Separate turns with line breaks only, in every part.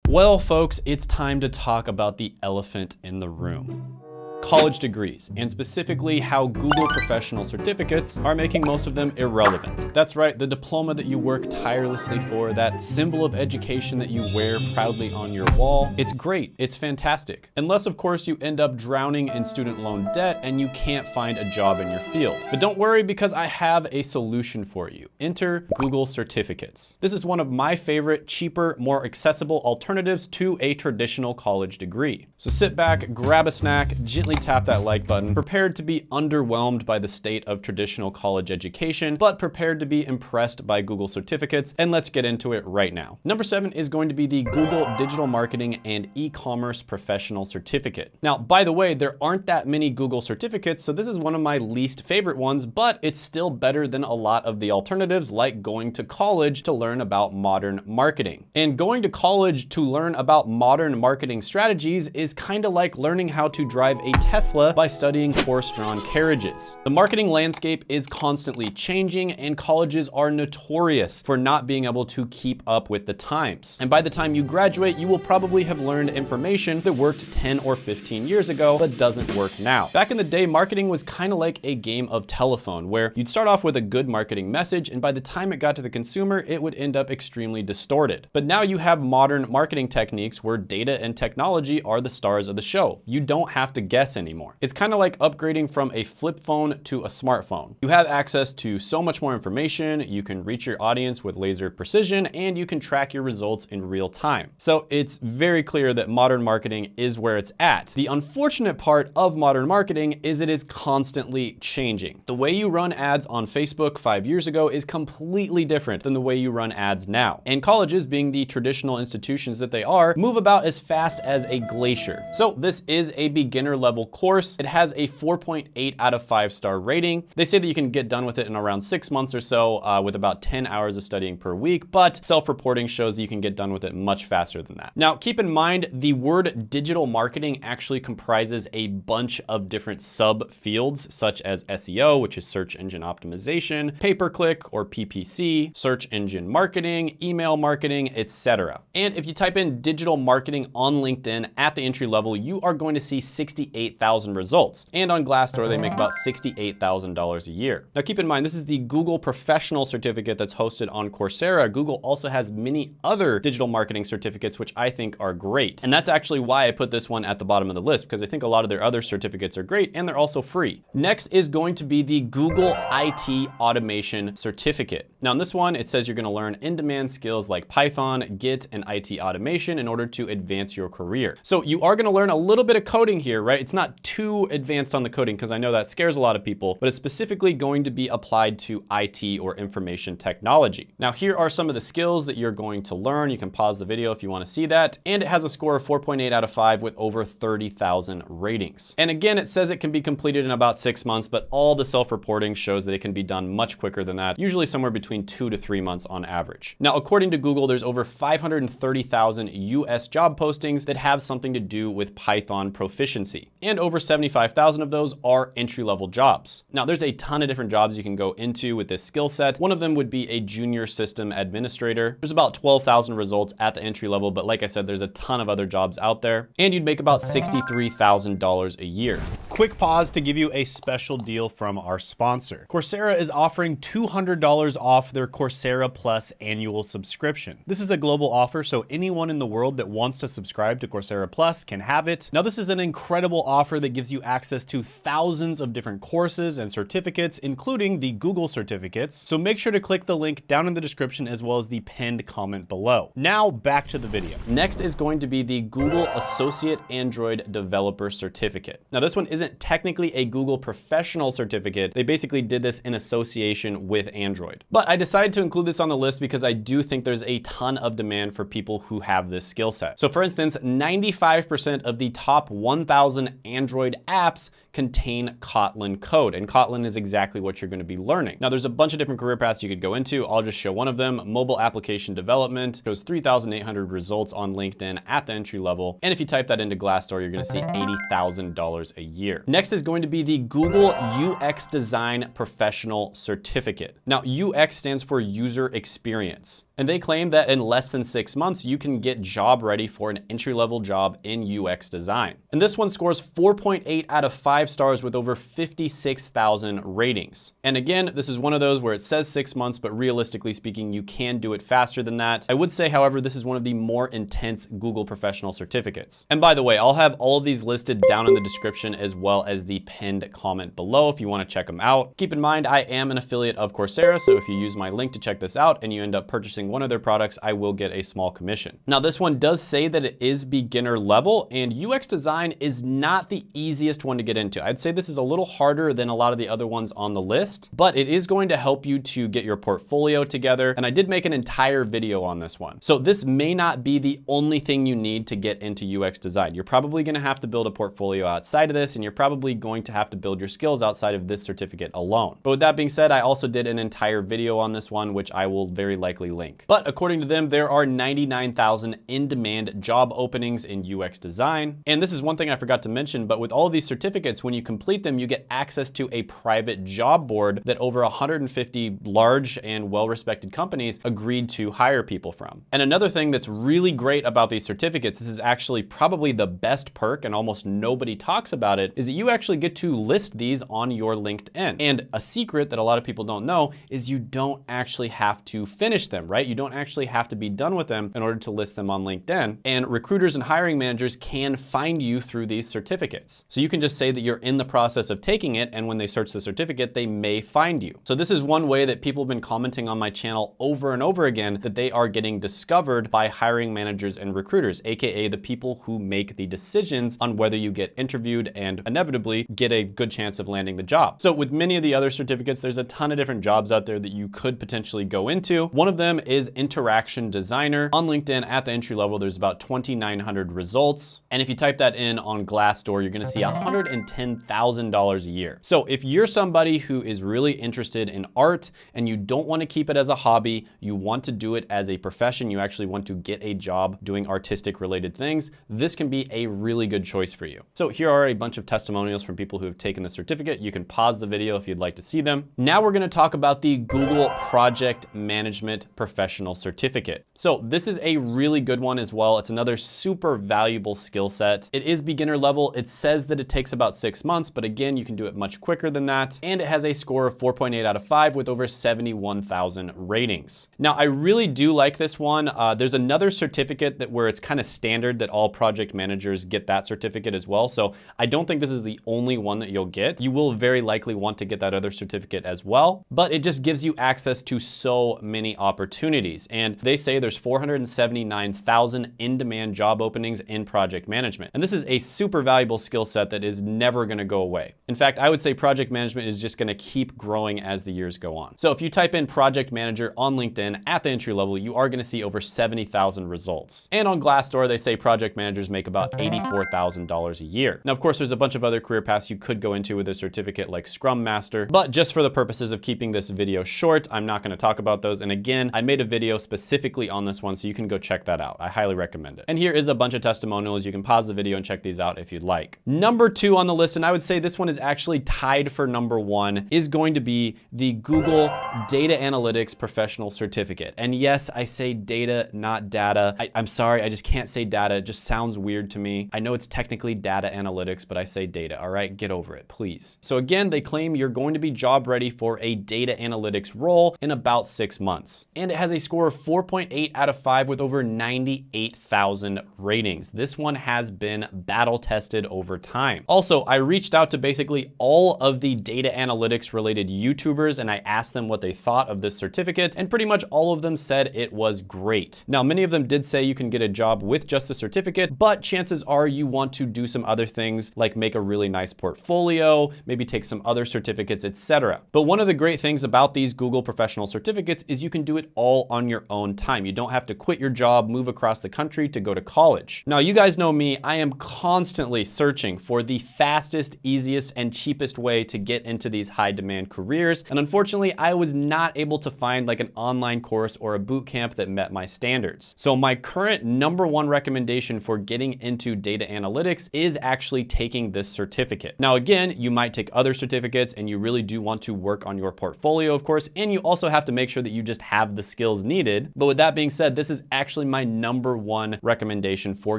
Well, folks, it's time to talk about the elephant in the room. College degrees, and specifically how Google professional certificates are making most of them irrelevant. That's right, the diploma that you work tirelessly for, that symbol of education that you wear proudly on your wall, it's great, it's fantastic. Unless, of course, you end up drowning in student loan debt and you can't find a job in your field. But don't worry, because I have a solution for you. Enter Google Certificates. This is one of my favorite, cheaper, more accessible alternatives to a traditional college degree. So sit back, grab a snack, gently tap that like button, prepared to be underwhelmed by the state of traditional college education, but prepared to be impressed by Google Certificates, and let's get into it right now. Number 7 is going to be the Google Digital Marketing and E-commerce Professional Certificate. Now, by the way, there aren't that many Google certificates, so this is one of my least favorite ones, but it's still better than a lot of the alternatives, like going to college to learn about modern marketing. And going to college to learn about modern marketing strategies is kind of like learning how to drive a Tesla by studying horse-drawn carriages. The marketing landscape is constantly changing, and colleges are notorious for not being able to keep up with the times. And by the time you graduate, you will probably have learned information that worked 10 or 15 years ago but doesn't work now. Back in the day, marketing was kind of like a game of telephone, where you'd start off with a good marketing message, and by the time it got to the consumer, it would end up extremely distorted. But now you have modern marketing techniques where data and technology are the stars of the show. You don't have to guess anymore. It's kind of like upgrading from a flip phone to a smartphone. You have access to so much more information, you can reach your audience with laser precision, and you can track your results in real time. So it's very clear that modern marketing is where it's at. The unfortunate part of modern marketing is it is constantly changing. The way you run ads on Facebook 5 years ago is completely different than the way you run ads now. And colleges, being the traditional institutions that they are, move about as fast as a glacier. So this is a beginner level course. It has a 4.8 out of 5-star rating. They say that you can get done with it in around 6 months or so with about 10 hours of studying per week, but self-reporting shows that you can get done with it much faster than that. Now, keep in mind, the word digital marketing actually comprises a bunch of different sub-fields, such as SEO, which is search engine optimization, pay-per-click or PPC, search engine marketing, email marketing, etc. And if you type in digital marketing on LinkedIn at the entry level, you are going to see 68,000 results. And on Glassdoor, they make about $68,000 a year. Now keep in mind, this is the Google Professional Certificate that's hosted on Coursera. Google also has many other digital marketing certificates, which I think are great. And that's actually why I put this one at the bottom of the list, because I think a lot of their other certificates are great and they're also free. Next is going to be the Google IT Automation Certificate. Now in this one, it says you're going to learn in-demand skills like Python, Git, and IT automation in order to advance your career. So you are going to learn a little bit of coding here, right? It's not too advanced on the coding because I know that scares a lot of people, but it's specifically going to be applied to IT or information technology. Now here are some of the skills that you're going to learn. You can pause the video if you want to see that. And it has a score of 4.8 out of 5 with over 30,000 ratings. And again, it says it can be completed in about 6 months, but all the self-reporting shows that it can be done much quicker than that, usually somewhere between 2 to 3 months on average. Now, according to Google, there's over 530,000 US job postings that have something to do with Python proficiency. And over 75,000 of those are entry-level jobs. Now, there's a ton of different jobs you can go into with this skill set. One of them would be a junior system administrator. There's about 12,000 results at the entry level, but like I said, there's a ton of other jobs out there. And you'd make about $63,000 a year. Quick pause to give you a special deal from our sponsor. Coursera is offering $200 off their Coursera Plus annual subscription. This is a global offer, so anyone in the world that wants to subscribe to Coursera Plus can have it. Now, this is an incredible offer that gives you access to thousands of different courses and certificates, including the Google certificates. So make sure to click the link down in the description as well as the pinned comment below. Now back to the video. Next is going to be the Google Associate Android Developer Certificate. Now this one isn't technically a Google Professional Certificate. They basically did this in association with Android. But I decided to include this on the list because I do think there's a ton of demand for people who have this skill set. So for instance, 95% of the top 1,000 Android apps contain Kotlin code, and Kotlin is exactly what you're going to be learning. Now, there's a bunch of different career paths you could go into. I'll just show one of them. Mobile application development shows 3,800 results on LinkedIn at the entry level. And if you type that into Glassdoor, you're going to see $80,000 a year. Next is going to be the Google UX Design Professional Certificate. Now, UX stands for user experience. And they claim that in less than 6 months, you can get job ready for an entry-level job in UX design. And this one scores 4.8 out of 5 stars with over 56,000 ratings. And again, this is one of those where it says 6 months, but realistically speaking, you can do it faster than that. I would say, however, this is one of the more intense Google professional certificates. And by the way, I'll have all of these listed down in the description as well as the pinned comment below if you want to check them out. Keep in mind, I am an affiliate of Coursera, so if you use my link to check this out and you end up purchasing one of their products, I will get a small commission. Now, this one does say that it is beginner level, and UX design is not the easiest one to get into. I'd say this is a little harder than a lot of the other ones on the list, but it is going to help you to get your portfolio together. And I did make an entire video on this one. So this may not be the only thing you need to get into UX design. You're probably going to have to build a portfolio outside of this, and you're probably going to have to build your skills outside of this certificate alone. But with that being said, I also did an entire video on this one, which I will very likely link. But according to them, there are 99,000 in-demand job openings in UX design. And this is one thing I forgot to mention, but with all of these certificates, when you complete them, you get access to a private job board that over 150 large and well-respected companies agreed to hire people from. And another thing that's really great about these certificates, this is actually probably the best perk and almost nobody talks about it, is that you actually get to list these on your LinkedIn. And a secret that a lot of people don't know is you don't actually have to finish them, right? You don't actually have to be done with them in order to list them on LinkedIn. And recruiters and hiring managers can find you through these certificates. So you can just say that you're in the process of taking it, and when they search the certificate, they may find you. So this is one way that people have been commenting on my channel over and over again that they are getting discovered by hiring managers and recruiters, aka the people who make the decisions on whether you get interviewed and inevitably get a good chance of landing the job. So with many of the other certificates, there's a ton of different jobs out there that you could potentially go into. One of them is interaction designer. On LinkedIn at the entry level, there's about 2,900 results. And if you type that in on Glassdoor, you're gonna see $110,000 a year. So if you're somebody who is really interested in art and you don't wanna keep it as a hobby, you want to do it as a profession, you actually want to get a job doing artistic related things, this can be a really good choice for you. So here are a bunch of testimonials from people who have taken the certificate. You can pause the video if you'd like to see them. Now we're gonna talk about the Google Project Management Professional Certificate. So this is a really good one as well. It's another super valuable skill set. It is beginner level. It says that it takes about 6 months, but again, you can do it much quicker than that. And it has a score of 4.8 out of 5 with over 71,000 ratings. Now, I really do like this one. There's another certificate that where it's kind of standard that all project managers get that certificate as well. So I don't think this is the only one that you'll get. You will very likely want to get that other certificate as well, but it just gives you access to so many opportunities. And they say there's 479,000 in-demand job openings in project management. And this is a super valuable skill set that is never gonna go away. In fact, I would say project management is just gonna keep growing as the years go on. So if you type in project manager on LinkedIn at the entry level, you are gonna see over 70,000 results. And on Glassdoor, they say project managers make about $84,000 a year. Now, of course, there's a bunch of other career paths you could go into with a certificate like Scrum Master, but just for the purposes of keeping this video short, I'm not gonna talk about those. And again, I made a video specifically on this one, so you can go check that out. I highly recommend it. And here is a bunch of testimonials. You can pause the video and check these out if you'd like. Number 2 on the list, and I would say this one is actually tied for number 1, is going to be the Google Data Analytics Professional Certificate. And yes, I say data, not data. I'm sorry, I just can't say data. It just sounds weird to me. I know it's technically data analytics, but I say data, all right? Get over it, please. So again, they claim you're going to be job ready for a data analytics role in about 6 months. And it has a score of 4.8 out of 5 with over 98,000 ratings. This one has been battle tested over time. Also, I reached out to basically all of the data analytics related YouTubers and I asked them what they thought of this certificate, and pretty much all of them said it was great. Now, many of them did say you can get a job with just a certificate, but chances are you want to do some other things like make a really nice portfolio, maybe take some other certificates, etc. But one of the great things about these Google professional certificates is you can do it all on your own time. You don't have to quit your job, move across the country to go to college. Now, you guys know me, I am constantly searching for the fast fastest, easiest, and cheapest way to get into these high demand careers. And unfortunately, I was not able to find like an online course or a boot camp that met my standards. So my current #1 recommendation for getting into data analytics is actually taking this certificate. Now, again, you might take other certificates and you really do want to work on your portfolio, of course, and you also have to make sure that you just have the skills needed. But with that being said, this is actually my #1 recommendation for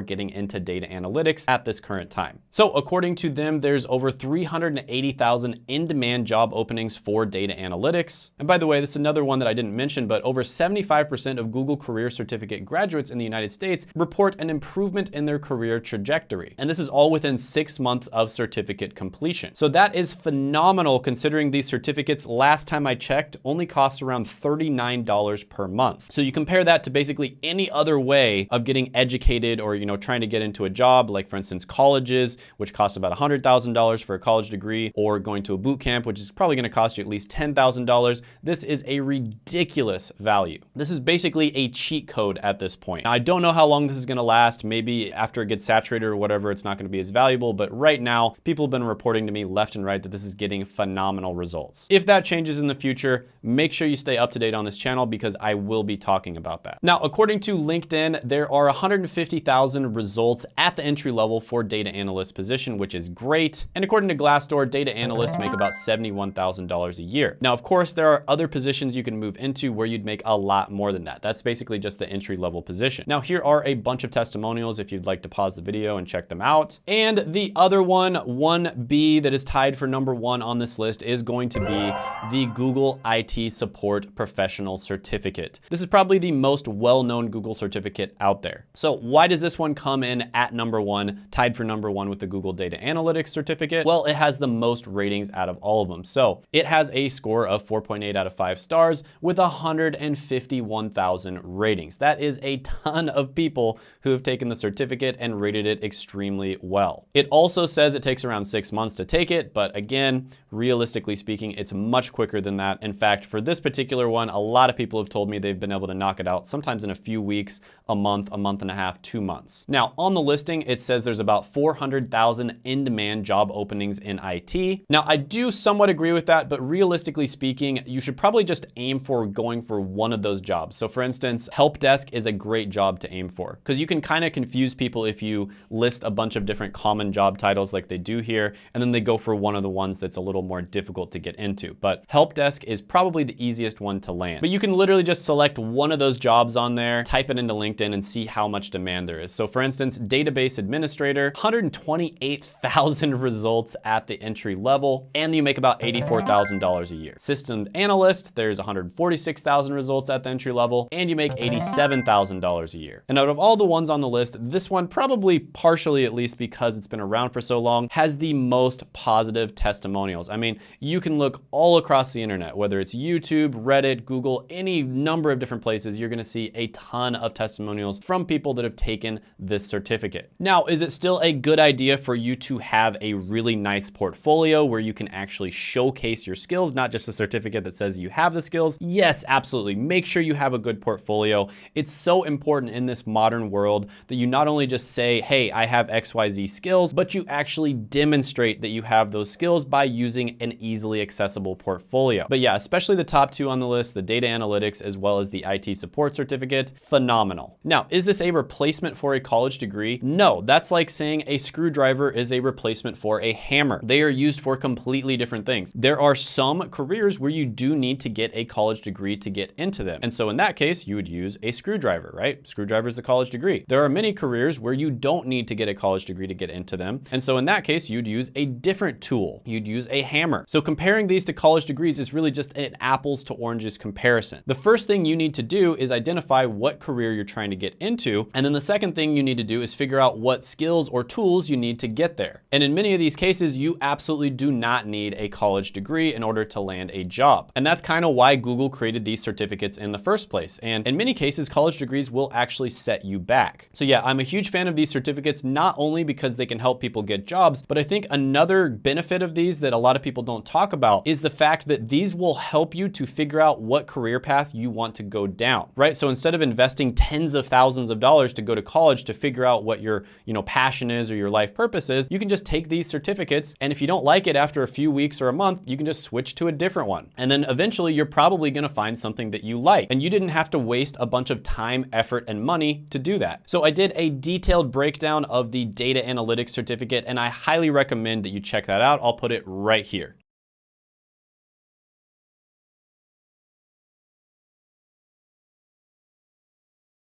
getting into data analytics at this current time. So according to them, there's over 380,000 in-demand job openings for data analytics. And by the way, this is another one that I didn't mention, but over 75% of Google Career Certificate graduates in the United States report an improvement in their career trajectory. And this is all within 6 months of certificate completion. So that is phenomenal considering these certificates, last time I checked, only cost around $39 per month. So you compare that to basically any other way of getting educated or, trying to get into a job, like for instance, colleges, which cost about $100,000 for a college degree, or going to a boot camp, which is probably going to cost you at least $10,000. This is a ridiculous value. This is basically a cheat code at this point. Now, I don't know how long this is going to last. Maybe after it gets saturated or whatever, it's not going to be as valuable. But right now, people have been reporting to me left and right that this is getting phenomenal results. If that changes in the future, make sure you stay up to date on this channel because I will be talking about that. Now, according to LinkedIn, there are 150,000 results at the entry level for data analyst position, which is great. And according to Glassdoor, data analysts make about $71,000 a year. Now, of course, there are other positions you can move into where you'd make a lot more than that. That's basically just the entry level position. Now, here are a bunch of testimonials if you'd like to pause the video and check them out. And the other one, 1B, that is tied for #1 on this list is going to be the Google IT Support Professional Certificate. This is probably the most well-known Google certificate out there. So why does this one come in at #1, tied for #1 with the Google Data Analytics certificate? Well, it has the most ratings out of all of them. So it has a score of 4.8 out of 5 stars with 151,000 ratings. That is a ton of people who have taken the certificate and rated it extremely well. It also says it takes around 6 months to take it, but again, realistically speaking, it's much quicker than that. In fact, for this particular one, a lot of people have told me they've been able to knock it out sometimes in a few weeks, a month and a half, 2 months. Now, on the listing, it says there's about 400,000 in-demand job openings in IT. Now, I do somewhat agree with that, but realistically speaking, you should probably just aim for going for one of those jobs. So for instance, help desk is a great job to aim for because you can kind of confuse people if you list a bunch of different common job titles like they do here, and then they go for one of the ones that's a little more difficult to get into. But help desk is probably the easiest one to land. But you can literally just select one of those jobs on there, type it into LinkedIn and see how much demand there is. So for instance, database administrator, 128,000 results at the entry level, and you make about $84,000 a year. System analyst, there's 146,000 results at the entry level, and you make $87,000 a year. And out of all the ones on the list, this one, probably partially at least because it's been around for so long, has the most positive testimonials. I mean, you can look all across the internet, whether it's YouTube, Reddit, Google, any number of different places, you're gonna see a ton of testimonials from people that have taken this certificate. Now, is it still a good idea for you to have a really nice portfolio where you can actually showcase your skills, not just a certificate that says you have the skills? Yes, absolutely. Make sure you have a good portfolio. It's so important in this modern world that you not only just say, hey, I have XYZ skills, but you actually demonstrate that you have those skills by using an easily accessible portfolio. But yeah, especially the top two on the list, the data analytics as well as the IT support certificate, phenomenal. Now, is this a replacement for a college degree? No, that's like saying a screwdriver is a replacement for a hammer. They are used for completely different things. There are some careers where you do need to get a college degree to get into them. And so in that case, you would use a screwdriver, right? Screwdriver is a college degree. There are many careers where you don't need to get a college degree to get into them. And so in that case, you'd use a different tool. You'd use a hammer. So comparing these to college degrees is really just an apples to oranges comparison. The first thing you need to do is identify what career you're trying to get into. And then the second thing you need to do is figure out what skills or tools you need to get there. And in many of these cases, you absolutely do not need a college degree in order to land a job. And that's kind of why Google created these certificates in the first place. And in many cases, college degrees will actually set you back. So yeah, I'm a huge fan of these certificates, not only because they can help people get jobs, but I think another benefit of these that a lot of people don't talk about is the fact that these will help you to figure out what career path you want to go down, right? So instead of investing tens of thousands of dollars to go to college to figure out what your passion is or your life purpose is, you can just take these certificates, and if you don't like it after a few weeks or a month, you can just switch to a different one. And then eventually you're probably gonna find something that you like, and you didn't have to waste a bunch of time, effort, and money to do that. So I did a detailed breakdown of the data analytics certificate, and I highly recommend that you check that out. I'll put it right here.